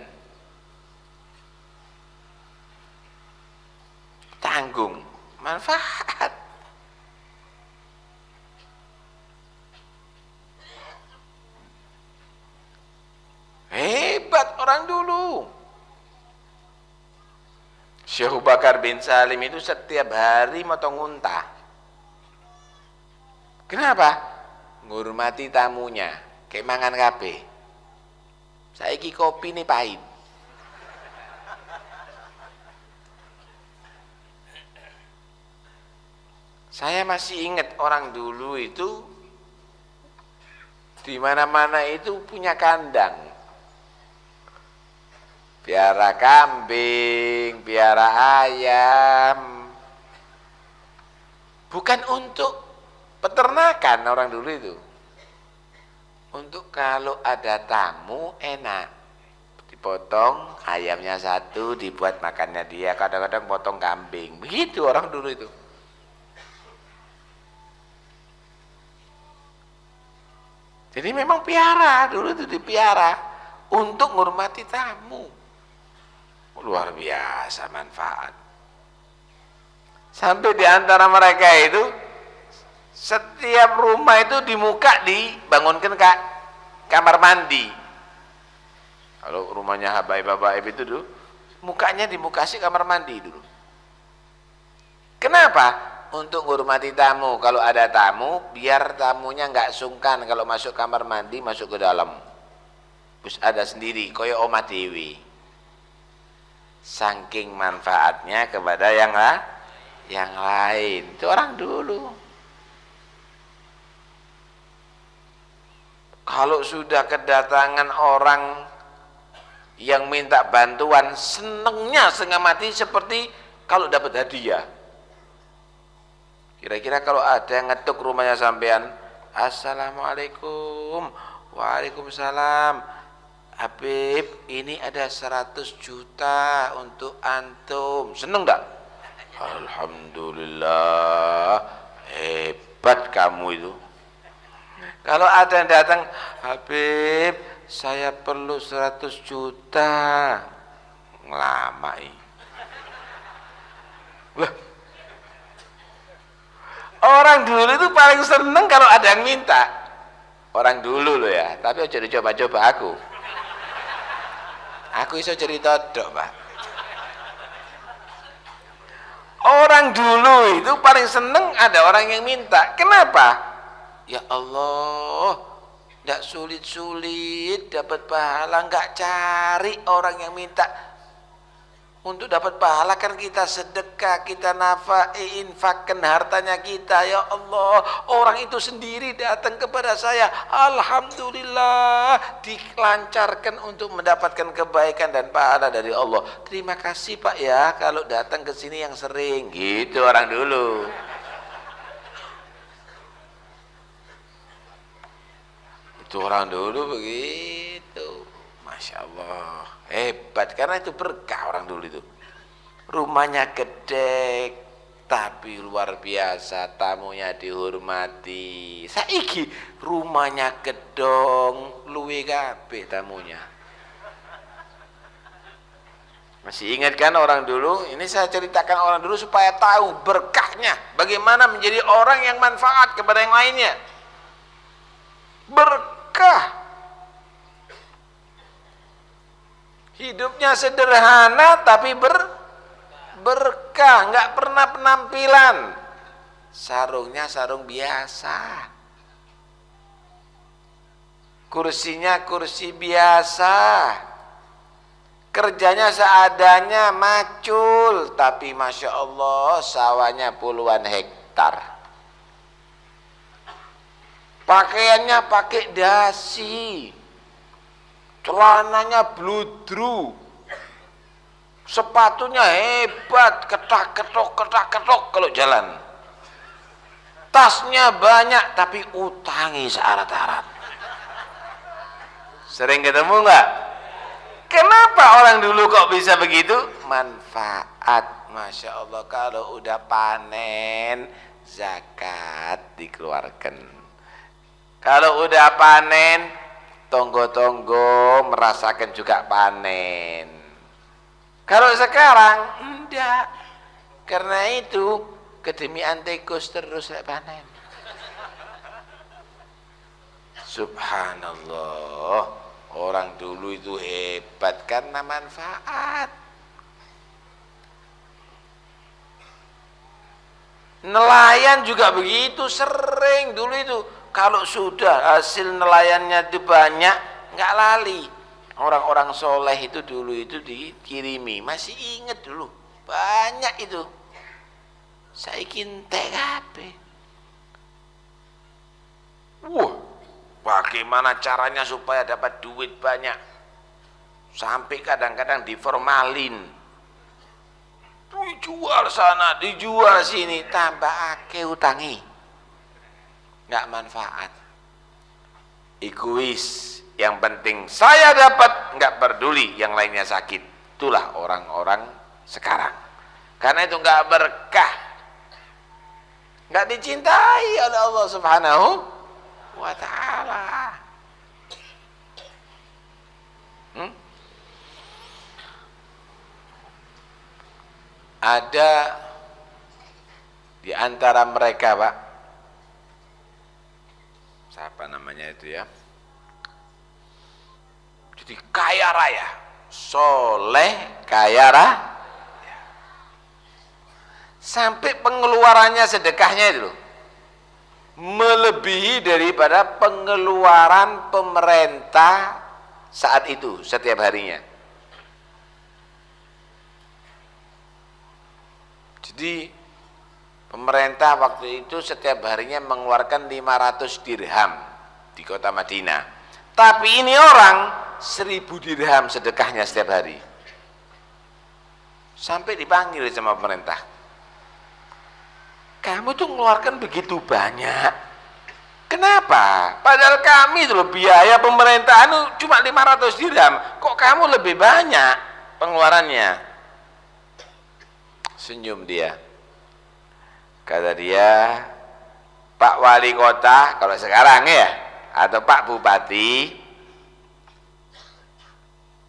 Tanggung, manfaat. Hebat orang dulu. Syekh Bakar bin Salim itu setiap hari motong unta. Kenapa? Ngurmati tamunya, kayak mangan kabeh. Saiki kopi ini pahit. Saya masih ingat orang dulu itu di mana-mana itu punya kandang. piara kambing, piara ayam. Bukan untuk peternakan orang dulu itu. Untuk kalau ada tamu enak. Dipotong ayamnya satu, dibuat makannya dia. Kadang-kadang potong kambing. Begitu orang dulu itu. Jadi memang piara, dulu itu dipiara untuk menghormati tamu. Luar biasa manfaat. Sampai di antara mereka itu setiap rumah itu di muka dibangunkan kamar mandi. Kalau rumahnya habaib-habaib itu dulu, mukanya dimukasi kamar mandi dulu. Kenapa? Untuk menghormati tamu. Kalau ada tamu, biar tamunya nggak sungkan kalau masuk kamar mandi, masuk ke dalam. Terus ada sendiri, koyo omah dewi. Saking manfaatnya kepada yang lain. Itu orang dulu. Kalau sudah kedatangan orang yang minta bantuan, senengnya setengah mati seperti kalau dapat hadiah. Kira-kira kalau ada yang ngetuk rumahnya sampean, Assalamualaikum. Waalaikumsalam. Habib, ini ada 100 juta untuk antum. Seneng enggak? Alhamdulillah. Hebat kamu itu. Kalau ada yang datang, Habib, saya perlu 100 juta. Ngelamai. Lah, orang dulu itu paling seneng kalau ada yang minta. Orang dulu loh ya, tapi aja dicoba-coba aku. Aku iso cerita dok, Pak. Orang dulu itu paling seneng ada orang yang minta. Kenapa? Ya Allah, tidak sulit-sulit dapat pahala, nggak cari orang yang minta. Untuk dapat pahala kan kita sedekah, kita infakkan hartanya kita. Ya Allah, orang itu sendiri datang kepada saya. Alhamdulillah, dilancarkan untuk mendapatkan kebaikan dan pahala dari Allah. Terima kasih Pak ya, kalau datang ke sini yang sering. Gitu orang dulu. Itu orang dulu begitu. Masya Allah, hebat, karena itu berkah orang dulu itu. Rumahnya gede, tapi luar biasa, tamunya dihormati. Saiki rumahnya gedong, luwe kabeh tamunya. Masih ingat kan orang dulu? Ini saya ceritakan orang dulu supaya tahu berkahnya, bagaimana menjadi orang yang manfaat kepada yang lainnya. Berkah. Hidupnya sederhana tapi berkah, nggak pernah penampilan. Sarungnya sarung biasa. Kursinya kursi biasa. Kerjanya seadanya, macul, tapi Masya Allah sawahnya puluhan hektar. Pakaiannya pakai dasi. Celananya bludru, sepatunya hebat, ketak-ketok kalau jalan. Tasnya banyak, tapi utangi searat-arat. Sering ketemu nggak? Kenapa orang dulu kok bisa begitu? Manfaat, Masya Allah. Kalau udah panen, zakat dikeluarkan. Kalau udah panen, tonggo-tonggo merasakan juga panen. Kalau sekarang enggak. Karena itu kedemian tikus terus panen. Subhanallah, orang dulu itu hebat karena manfaat. Nelayan juga begitu, sering dulu itu. Kalau sudah hasil nelayannya itu banyak, nggak lali. Orang-orang soleh itu dulu itu dikirimi, masih inget dulu, banyak itu. Saiki entek kabeh. Wah, bagaimana caranya supaya dapat duit banyak? Sampai kadang-kadang diformalin. Dijual sana, dijual sini, tambah akeh utangi. Enggak manfaat. Egois. Yang penting saya dapat, enggak peduli yang lainnya sakit. Itulah orang-orang sekarang. Karena itu enggak berkah. Enggak dicintai oleh Allah Subhanahu wa ta'ala. Ada di antara mereka, Pak, siapa namanya itu ya, jadi kaya raya, soleh kaya raya, sampai pengeluarannya sedekahnya itu loh, melebihi daripada pengeluaran pemerintah saat itu setiap harinya. Jadi pemerintah waktu itu setiap harinya mengeluarkan 500 dirham di kota Madinah. Tapi ini orang 1000 dirham sedekahnya setiap hari. Sampai dipanggil sama pemerintah. Kamu tuh mengeluarkan begitu banyak. Kenapa? Padahal kami itu loh biaya pemerintahan cuma 500 dirham. Kok kamu lebih banyak pengeluarannya? Senyum dia. Kata dia, Pak Wali Kota, kalau sekarang ya, atau Pak Bupati,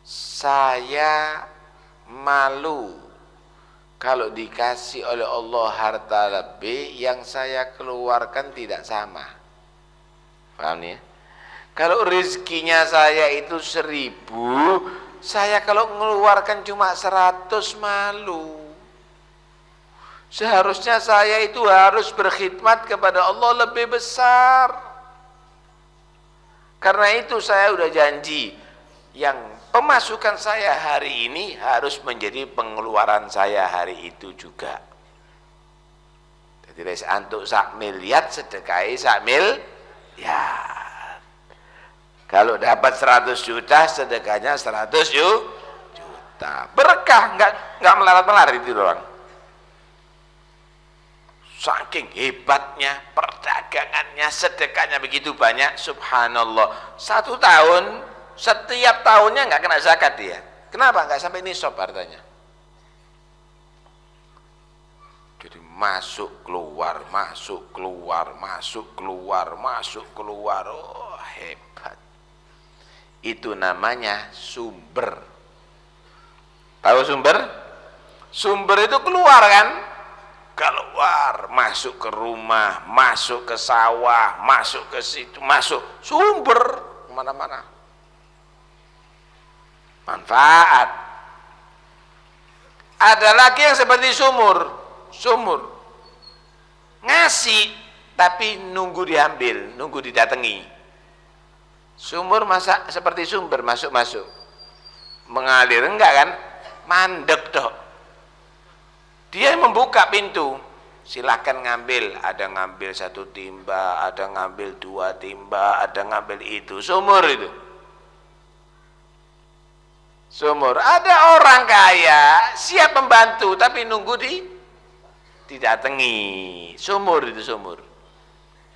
saya malu kalau dikasih oleh Allah harta lebih yang saya keluarkan tidak sama. Paham nih ya? Kalau rezekinya saya itu 1000, saya kalau mengeluarkan cuma 100 malu. Seharusnya saya itu harus berkhidmat kepada Allah lebih besar. Karena itu saya udah janji, yang pemasukan saya hari ini harus menjadi pengeluaran saya hari itu juga. Jadi res antuk sak miliar sedekahi sak miliar. Kalau dapat 100 juta sedekahnya 100 juta. Berkah, enggak melarat-melarat itu orang. Saking hebatnya perdagangannya, sedekahnya begitu banyak, subhanallah. 1 tahun, setiap tahunnya nggak kena zakat dia. Kenapa? Nggak sampai nisab hartanya. Jadi masuk keluar, masuk keluar, masuk keluar, masuk keluar. Oh, hebat. Itu namanya sumber. Tahu sumber? Sumber itu keluar kan? Keluar, masuk ke rumah, masuk ke sawah, masuk ke situ, masuk sumber kemana-mana. Manfaat. Ada lagi yang seperti sumur ngasih tapi nunggu diambil, nunggu didatangi. Sumur masa seperti sumber masuk mengalir, enggak kan? Mandek dok. Dia membuka pintu, silakan ngambil. Ada ngambil 1 timba, ada ngambil 2 timba, ada ngambil itu. Sumur itu. Sumur. Ada orang kaya siap membantu tapi nunggu didatangi. Sumur itu sumur.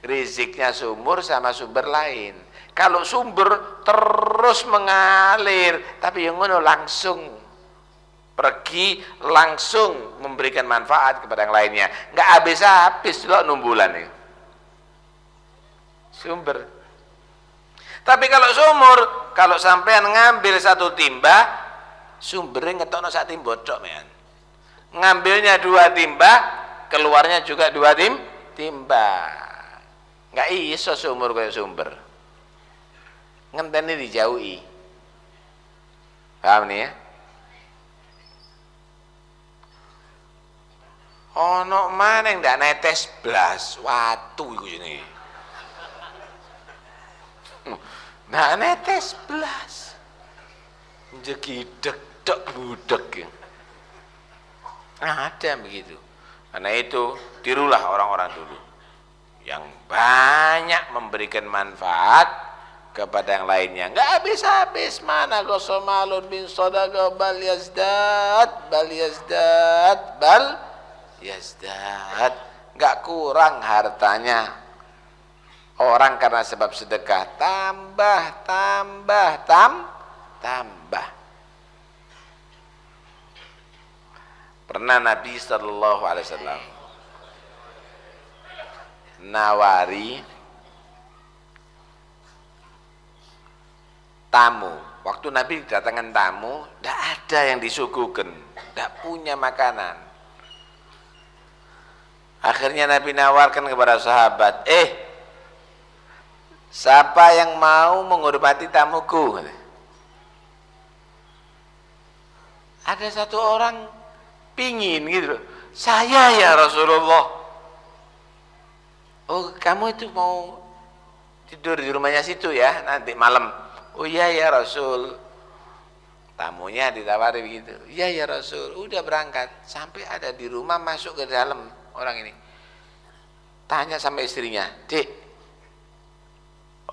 Riziknya sumur sama sumber lain. Kalau sumber terus mengalir, tapi yang ngono langsung pergi, langsung memberikan manfaat kepada yang lainnya. Nggak habis-habis loh numbulan itu. Sumber. Tapi kalau sumur, kalau sampean ngambil 1 timba, sumbernya ngetokno 1 timba tok, men. Ngambilnya 2 timba, keluarnya juga 2 timba. Nggak iso sumur kayak sumber. Ngenteni dijauhi. Paham nih ya? Ono maneh ndak netes blas watu iku jenenge. Ndak netes blas. Jegideg tok budeg. Ada begitu. Karena itu tirulah orang-orang dulu yang banyak memberikan manfaat kepada yang lainnya. Enggak habis-habis. Mana qasamalun bin sadaqah bal yazdad. Enggak kurang hartanya orang karena sebab sedekah, tambah. Pernah Nabi sallallahu alaihi wasallam nawari tamu. Waktu Nabi kedatangan tamu, tidak ada yang disuguhkan, tidak punya makanan. Akhirnya Nabi nawarkan kepada sahabat, siapa yang mau menghormati tamuku? Ada satu orang pingin gitu, saya ya Rasulullah. Oh, kamu itu mau tidur di rumahnya situ ya nanti malam? Oh iya ya Rasul. Tamunya ditawari begitu. Iya ya Rasul. Udah berangkat, sampai ada di rumah, masuk ke dalam orang ini. Tanya sama istrinya, "Dek,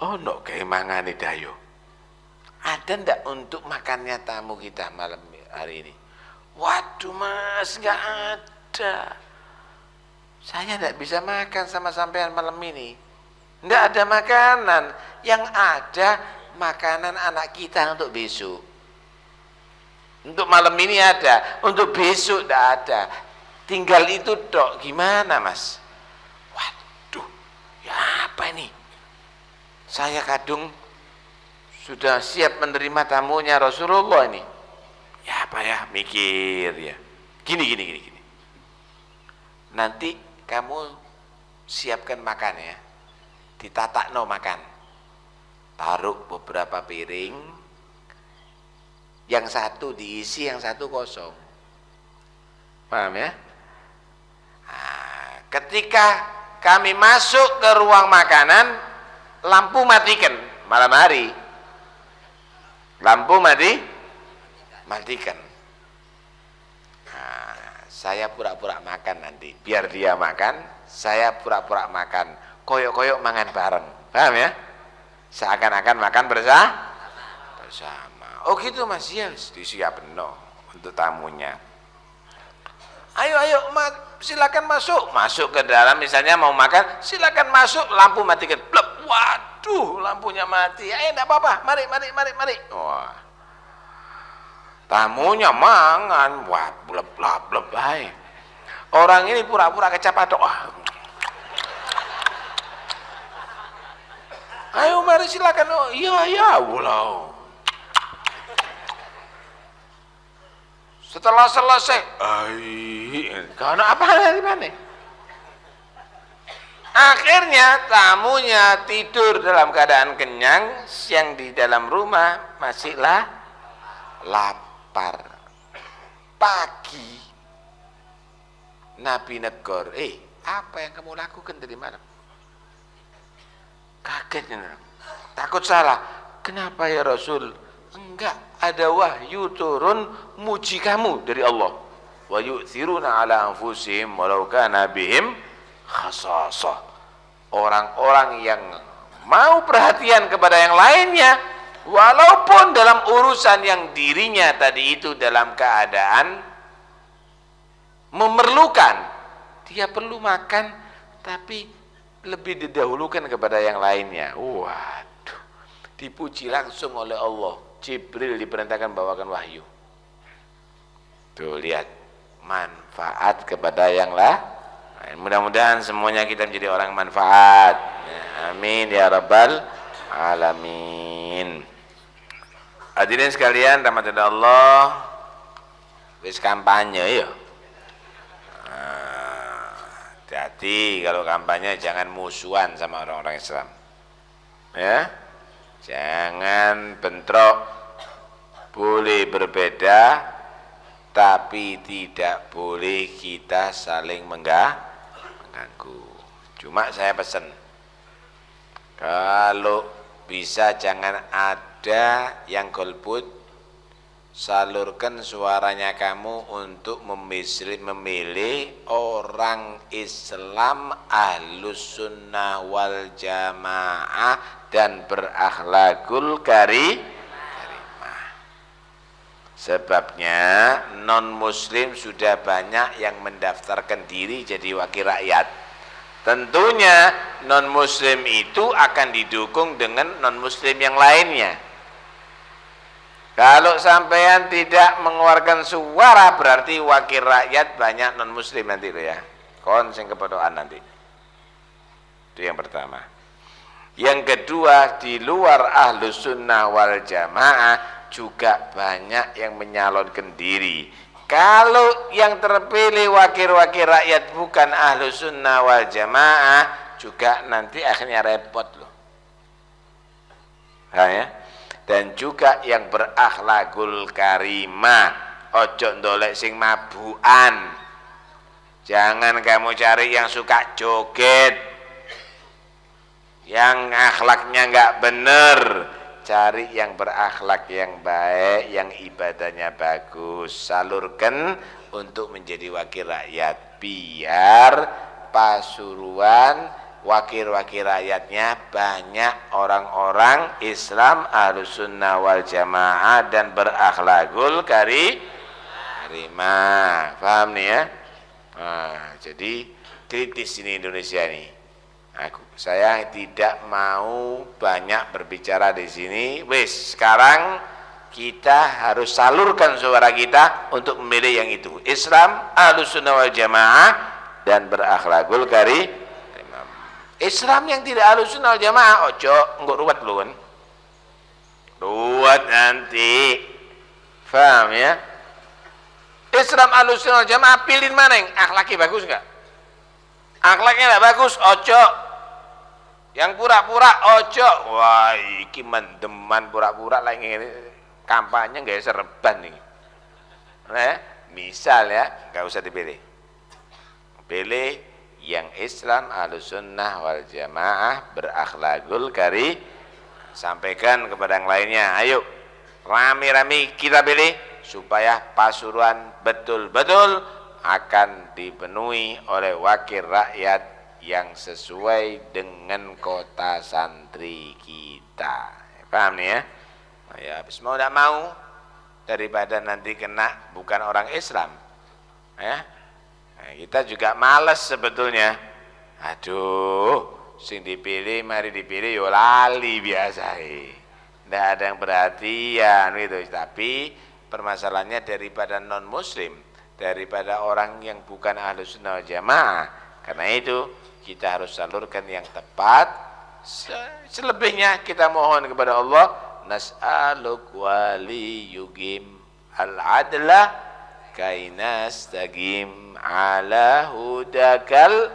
ono keimangane dayo. Ada ndak untuk makannya tamu kita malam hari ini?" "Waduh Mas, nggak ada. Saya ndak bisa makan sama sampean malam ini. Ndak ada makanan. Yang ada makanan anak kita untuk besok. Untuk malam ini ada, untuk besok ndak ada. Tinggal itu dok. Gimana Mas?" "Waduh, ya apa ini? Saya kadung sudah siap menerima tamunya Rasulullah ini. Ya apa ya, mikir ya. Gini. Nanti kamu siapkan makan ya. Ditatakno makan. Taruh beberapa piring. Yang satu diisi, yang satu kosong. Paham ya? Nah, ketika kami masuk ke ruang makanan, lampu matikan malam hari. Lampu matikan. Nah, saya pura-pura makan nanti. Biar dia makan, saya pura-pura makan. Koyok-koyok mangan bareng. Paham ya? Seakan-akan makan bersama. Oh gitu Mas, ya disiapin untuk tamunya. Ayo silakan masuk ke dalam, misalnya mau makan, silakan masuk, lampu matikan. Blep, waduh, lampunya mati. Enggak apa-apa, mari. Wah, tamunya mangan, wah, blep, baik. Orang ini pura-pura kecapadok. Ayo mari silakan. Oh iya, ulau. Setelah selesai, karena apa dari mana? Akhirnya tamunya tidur dalam keadaan kenyang, yang di dalam rumah masihlah lapar. Pagi Nabi negor, apa yang kamu lakukan tadi malam? Kagetnya, takut salah. Kenapa ya Rasul? Enggak, ada wahyu turun muji kamu dari Allah. Wa yu'thiruna ala anfusihim walau kana bihim khasasah. Orang-orang yang mau perhatian kepada yang lainnya, walaupun dalam urusan yang dirinya tadi itu dalam keadaan memerlukan, dia perlu makan, tapi lebih didahulukan kepada yang lainnya. Waduh, dipuji langsung oleh Allah. Jibril diperintahkan bawakan wahyu. Tuh lihat, manfaat kepada yang lain. Mudah-mudahan semuanya kita menjadi orang manfaat. Amin ya rabbal alamin. Hadirin sekalian, rahmatullah Allah. Wis kampanye ya. Hati-hati kalau kampanye, jangan musuhan sama orang-orang Islam. Ya. Jangan bentrok, boleh berbeda, tapi tidak boleh kita saling mengganggu. Cuma saya pesan, kalau bisa jangan ada yang golput, salurkan suaranya kamu untuk memilih orang Islam Ahlus Sunnah wal Jamaah dan berakhlakul karimah. Sebabnya non muslim sudah banyak yang mendaftarkan diri jadi wakil rakyat. Tentunya non muslim itu akan didukung dengan non muslim yang lainnya. Kalau sampean tidak mengeluarkan suara berarti wakil rakyat banyak non muslim nanti itu ya. Kon sing kepodokan nanti. Itu yang pertama. Yang kedua, di luar Ahlus Sunnah wal Jamaah juga banyak yang menyalonkan diri. Kalau yang terpilih wakil-wakil rakyat bukan Ahlus Sunnah wal Jamaah juga nanti akhirnya repot loh. Ya. Dan juga yang berakhlakul karimah, ojo ndolek sing mabukan. Jangan kamu cari yang suka joget, yang akhlaknya enggak bener. Cari yang berakhlak yang baik, yang ibadahnya bagus. Salurkan untuk menjadi wakil rakyat biar Pasuruan wakil-wakil rakyatnya banyak orang-orang Islam Ahlus Sunnah wal Jamaah dan berakhlakul karimah. Paham nih ya? Nah, jadi kritis ini Indonesia ini. Saya tidak mau banyak berbicara di sini. Wes, sekarang kita harus salurkan suara kita untuk memilih yang itu. Islam Ahlus Sunnah wal Jamaah dan berakhlakul karimah. Islam yang tidak Ahlus Sunnah wal Jamaah, ojo enggak ruwet lu kan. Ruwet nanti. Paham ya? Islam Ahlus Sunnah wal Jamaah pilih mana yang akhlaknya bagus enggak? Akhlaknya enggak bagus, ojo. Yang pura-pura ojo. Wah, iki mendeman pura-pura lah ngene. Kampanye enggak serban nih. Nah, misal ya, enggak usah dipilih. Pilih yang Islam Ahlus Sunnah wal Jamaah berakhlakul karimah. Sampaikan kepada yang lainnya, ayo rame-rame kita pilih supaya Pasuruan betul-betul akan dipenuhi oleh wakil rakyat yang sesuai dengan kota santri kita. Paham nih ya? Nah, ya habis mau tidak mau daripada nanti kena bukan orang Islam ya. Nah, kita juga males sebetulnya. Aduh, sing dipilih mari dipilih yo lali biasa. Nggak ada yang perhatian gitu. Tapi permasalahannya daripada non muslim, daripada orang yang bukan Ahlus Sunnah wal Jamaah. Karena itu kita harus salurkan yang tepat. Selebihnya kita mohon kepada Allah, nas'aluk wali yugim al-adla kainastagim ala hudakal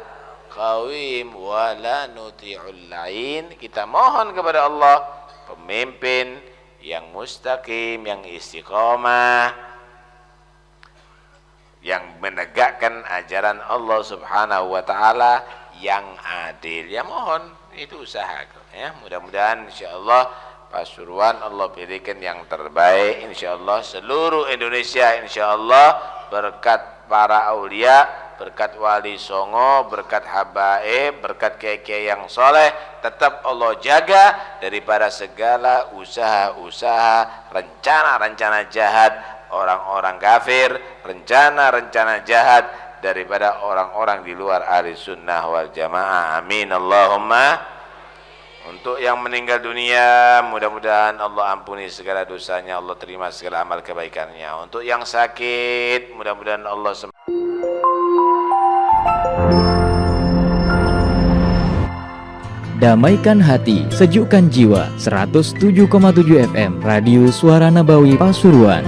qawim wala nuti'ul lain. Kita mohon kepada Allah pemimpin yang mustaqim, yang istiqomah, yang menegakkan ajaran Allah Subhanahu wa taala, yang adil. Ya mohon itu usaha ya. Mudah-mudahan insyaallah Pasuruan Allah pilihkan yang terbaik, insyaallah seluruh Indonesia insyaallah berkat para aulia, berkat wali songo, berkat habaib, berkat kiai-kiai yang soleh, tetap Allah jaga daripada segala usaha-usaha, rencana-rencana jahat orang-orang kafir, rencana-rencana jahat daripada orang-orang di luar Ahlus Sunnah wal Jamaah. Amin Allahumma. Untuk yang meninggal dunia, mudah-mudahan Allah ampuni segala dosanya, Allah terima segala amal kebaikannya. Untuk yang sakit, mudah-mudahan Allah Damaikan hati, sejukkan jiwa. 107,7 FM Radio Suara Nabawi Pasuruan.